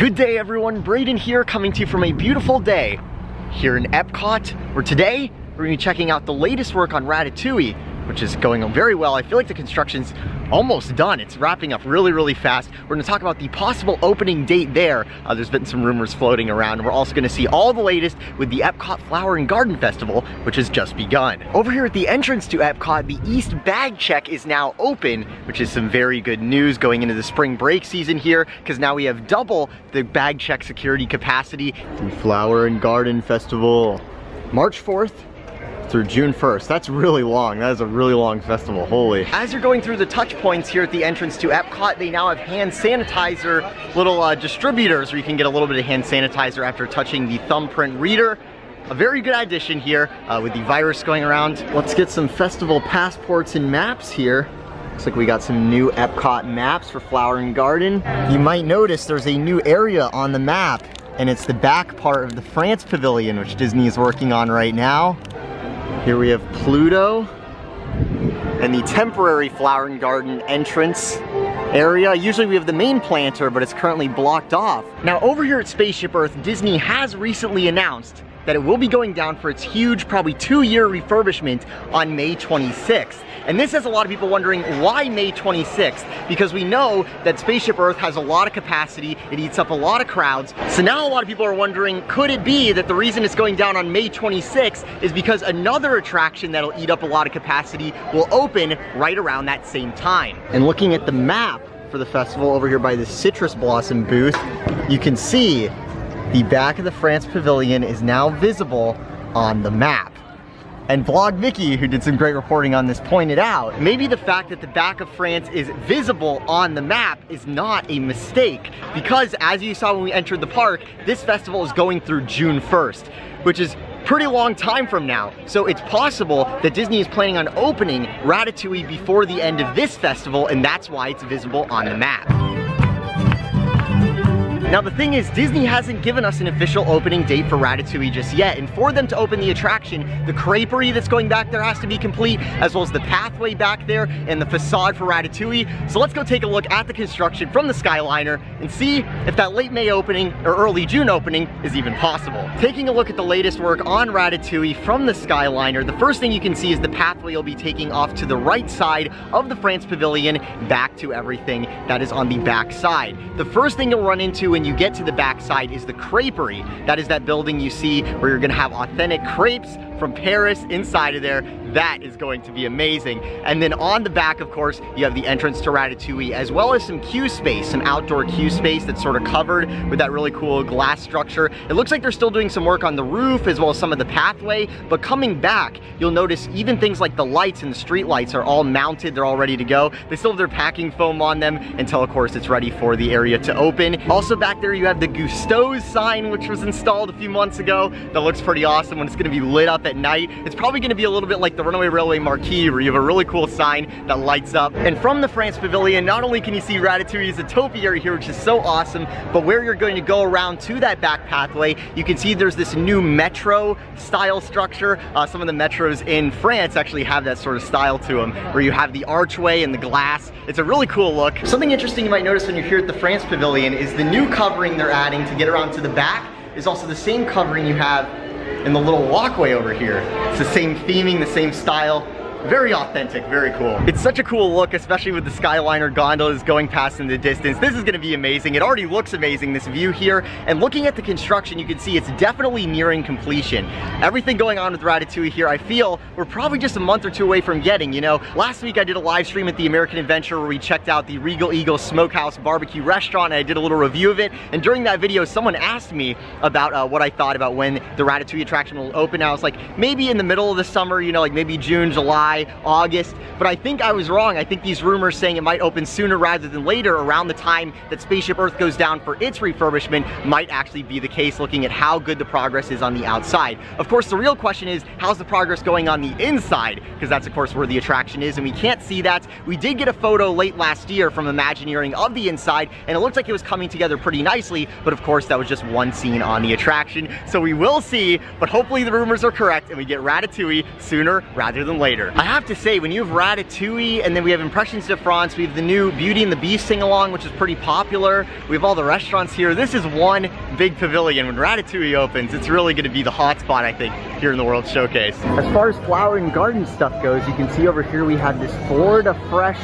Good day everyone, Brayden here coming to you from a beautiful day here in Epcot, where today we're going to be checking out the latest work on Ratatouille, which is going on very well. I feel like the construction's almost done. It's wrapping up really fast. We're going to talk about the possible opening date there. There's been some rumors floating around. We're also going to see all the latest with the Epcot Flower and Garden Festival, which has just begun. Over here at the entrance to Epcot, the East Bag Check is now open, which is some very good news going into the spring break season here, because now we have double the bag check security capacity. The Flower and Garden Festival, March 4th through June 1st. That's really long. That is a really long festival, holy. As you're going through the touch points here at the entrance to Epcot, they now have hand sanitizer little distributors where you can get a little bit of hand sanitizer after touching the thumbprint reader. A very good addition here with the virus going around. Let's get some festival passports and maps here. Looks like we got some new Epcot maps for Flower and Garden. You might notice there's a new area on the map, and it's the back part of the France Pavilion, which Disney is working on right now. Here we have Pluto and the temporary Flower and Garden entrance area. Usually we have the main planter, but it's currently blocked off. Now over here at Spaceship Earth, Disney has recently announced that it will be going down for its huge, probably 2-year refurbishment on May 26th. And this has a lot of people wondering, why May 26th? Because we know that Spaceship Earth has a lot of capacity, it eats up a lot of crowds. So now a lot of people are wondering, could it be that the reason it's going down on May 26th is because another attraction that'll eat up a lot of capacity will open right around that same time? And looking at the map for the festival over here by the Citrus Blossom booth, you can see the back of the France Pavilion is now visible on the map. And Vlog Vicky, who did some great reporting on this, pointed out, maybe the fact that the back of France is visible on the map is not a mistake, because as you saw when we entered the park, this festival is going through June 1st, which is pretty long time from now. So it's possible that Disney is planning on opening Ratatouille before the end of this festival, and that's why it's visible on the map. Now the thing is, Disney hasn't given us an official opening date for Ratatouille just yet, and for them to open the attraction, the creperie that's going back there has to be complete, as well as the pathway back there and the facade for Ratatouille. So let's go take a look at the construction from the Skyliner and see if that late May opening or early June opening is even possible. Taking a look at the latest work on Ratatouille from the Skyliner, the first thing you can see is the pathway will be taking off to the right side of the France Pavilion back to everything that is on the back side. The first thing you'll run into when you get to the back side is the creperie. That is that building you see where you're gonna have authentic crepes from Paris inside of there. That is going to be amazing. And then on the back, of course, you have the entrance to Ratatouille, as well as some queue space, some outdoor queue space that's sort of covered with that really cool glass structure. It looks like they're still doing some work on the roof as well as some of the pathway, but coming back, you'll notice even things like the lights and the street lights are all mounted, they're all ready to go. They still have their packing foam on them until, of course, it's ready for the area to open. Also back there, you have the Gusteau's sign, which was installed a few months ago. That looks pretty awesome when it's gonna be lit up at night. It's probably gonna be a little bit like the Runaway Railway marquee, where you have a really cool sign that lights up. And from the France Pavilion, not only can you see Ratatouille's topiary here, which is so awesome, but where you're going to go around to that back pathway, you can see there's this new metro style structure. Some of the metros in France actually have that sort of style to them, where you have the archway and the glass. It's a really cool look. Something interesting you might notice when you're here at the France Pavilion is the new covering they're adding to get around to the back is also the same covering you have in the little walkway over here. It's the same theming, the same style. Very authentic, very cool. It's such a cool look, especially with the Skyliner gondolas going past in the distance. This is gonna be amazing. It already looks amazing, this view here. And looking at the construction, you can see it's definitely nearing completion. Everything going on with Ratatouille here, I feel we're probably just a month or two away from getting, you know. Last week I did a live stream at the American Adventure where we checked out the Regal Eagle Smokehouse barbecue restaurant, and I did a little review of it. And during that video, someone asked me about what I thought about when the Ratatouille attraction will open. I was like, maybe in the middle of the summer, you know, like maybe June, July, August, but I think I was wrong. I think these rumors saying it might open sooner rather than later, around the time that Spaceship Earth goes down for its refurbishment, might actually be the case, looking at how good the progress is on the outside. Of course, the real question is, how's the progress going on the inside? Because that's, of course, where the attraction is, and we can't see that. We did get a photo late last year from Imagineering of the inside, and it looked like it was coming together pretty nicely, but of course, that was just one scene on the attraction. So we will see, but hopefully the rumors are correct, and we get Ratatouille sooner rather than later. I have to say, when you have Ratatouille, and then we have Impressions de France, we have the new Beauty and the Beast sing-along, which is pretty popular. We have all the restaurants here. This is one big pavilion. When Ratatouille opens, it's really gonna be the hotspot, I think, here in the World Showcase. As far as flower and garden stuff goes, you can see over here we have this Florida Fresh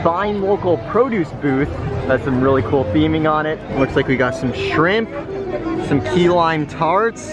Fine Local Produce booth. That's some really cool theming on it. Looks like we got some shrimp, some key lime tarts,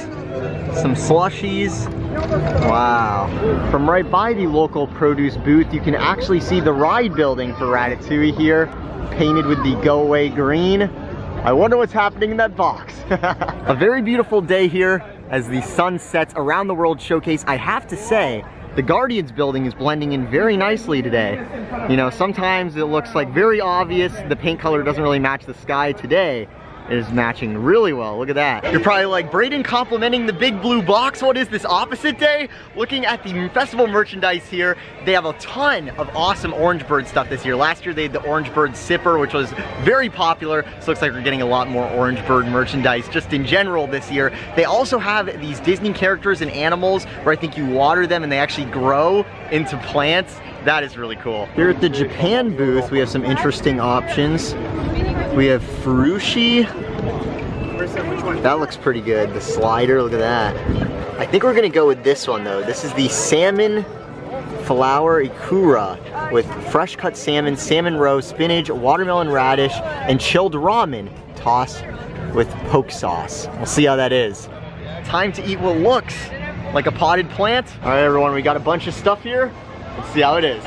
some slushies. Wow. From right by the local produce booth, you can actually see the ride building for Ratatouille here, painted with the Go Away green. I wonder what's happening in that box. A very beautiful day here as the sun sets around the World Showcase. I have to say, the Guardians building is blending in very nicely today. You know, sometimes it looks like very obvious the paint color doesn't really match the sky. Today it is matching really well. Look at that. You're probably like, Brayden complimenting the big blue box. What is this, opposite day? Looking at the festival merchandise here, they have a ton of awesome Orange Bird stuff this year. Last year they had the Orange Bird Sipper, which was very popular. So it looks like we're getting a lot more Orange Bird merchandise just in general this year. They also have these Disney characters and animals where I think you water them and they actually grow into plants. That is really cool. Here at the Japan booth, we have some interesting options. We have Furushi. That looks pretty good. The slider, look at that. I think we're gonna go with this one though. This is the Salmon Flour Ikura with fresh cut salmon, salmon roe, spinach, watermelon radish, and chilled ramen tossed with poke sauce. We'll see how that is. Time to eat what looks like a potted plant. All right, everyone, we got a bunch of stuff here. Let's see how it is.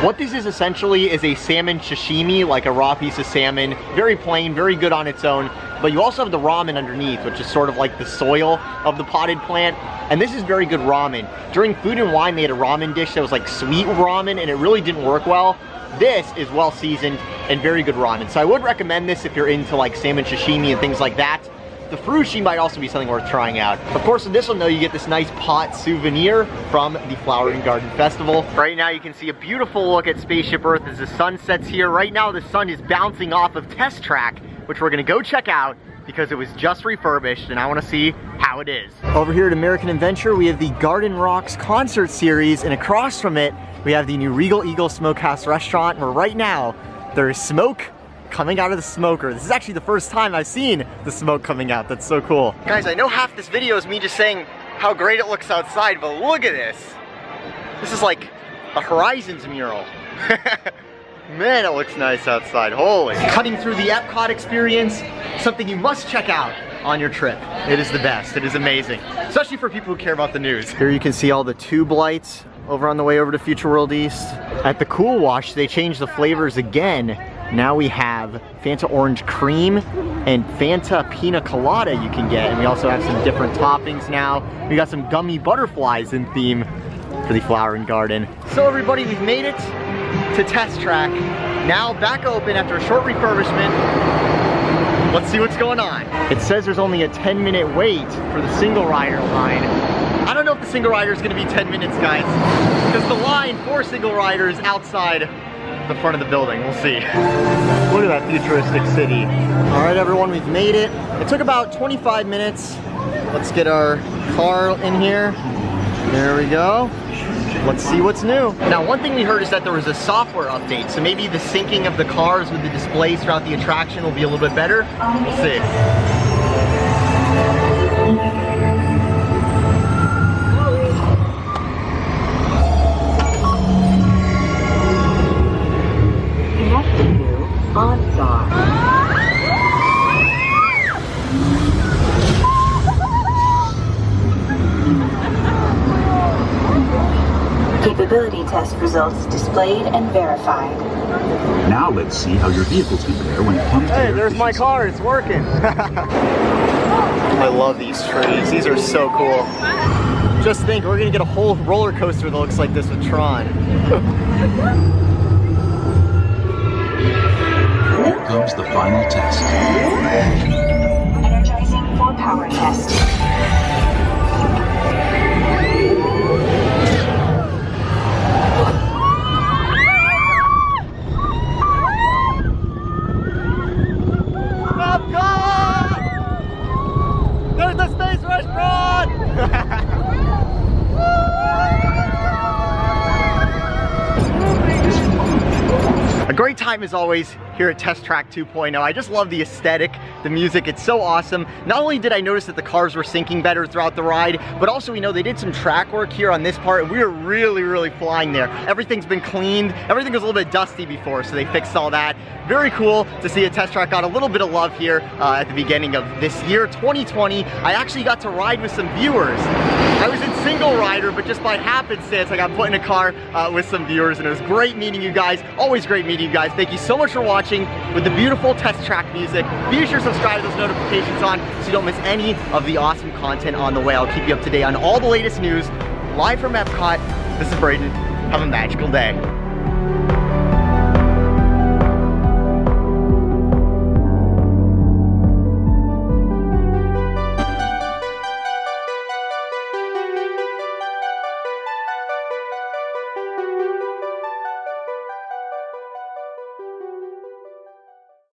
What this is essentially is a salmon sashimi, like a raw piece of salmon. Very plain, very good on its own. But you also have the ramen underneath, which is sort of like the soil of the potted plant. And this is very good ramen. During Food and Wine, they had a ramen dish that was like sweet ramen, and it really didn't work well. This is well seasoned and very good ramen. So I would recommend this if you're into like salmon sashimi and things like that. The Furushi might also be something worth trying out. Of course, with this one though, you get this nice pot souvenir from the Flower and Garden Festival. Right now you can see a beautiful look at Spaceship Earth as the sun sets here. Right now the sun is bouncing off of Test Track, which we're gonna go check out because it was just refurbished and I wanna see how it is. Over here at American Adventure, we have the Garden Rocks concert series, and across from it, we have the new Regal Eagle Smokehouse restaurant, where right now there is smoke coming out of the smoker. This is actually the first time I've seen the smoke coming out. That's so cool. Guys, I know half this video is me just saying how great it looks outside, but look at this. This is like a Horizons mural. Man, it looks nice outside. Holy. Cutting through the Epcot experience, something you must check out on your trip. It is the best. It is amazing, especially for people who care about the news. Here you can see all the tube lights over on the way over to Future World East. At the Cool Wash, they changed the flavors again. Now we have Fanta Orange Cream and Fanta Pina Colada you can get. And we also have some different toppings now. We got some gummy butterflies in theme for the Flower and Garden. So everybody, we've made it to Test Track. Now back open after a short refurbishment. Let's see what's going on. It says there's only a 10-minute wait for the single rider line. I don't know if the single rider is gonna be 10 minutes, guys, because the line for single rider is outside the front of the building. We'll see. Look at that futuristic city. All right, everyone, we've made it. It took about 25 minutes. Let's get our car in here. There we go. Let's see what's new. Now, one thing we heard is that there was a software update, so maybe the syncing of the cars with the displays throughout the attraction will be a little bit better. We'll see. Capability test results displayed and verified. Now let's see how your vehicles compare when it comes to Hey, there's my car, it's working. I love these trees, these are so cool. Just think, we're gonna get a whole roller coaster that looks like this with Tron. Here comes the final test. Energizing for power test. There's the space restaurant! great time as always here at Test Track 2.0. I just love the aesthetic, the music, it's so awesome. Not only did I notice that the cars were syncing better throughout the ride, but also we know they did some track work here on this part, and we were really flying there. Everything's been cleaned. Everything was a little bit dusty before, so they fixed all that. Very cool to see a Test Track got a little bit of love here at the beginning of this year, 2020. I actually got to ride with some viewers. I was in single rider, but just by happenstance, I got put in a car with some viewers, and it was great meeting you guys. Always great meeting you guys. Thank you so much for watching with the beautiful Test Track music. Be sure to subscribe with those notifications on so you don't miss any of the awesome content on the way. I'll keep you up to date on all the latest news. Live from Epcot, this is Brayden. Have a magical day.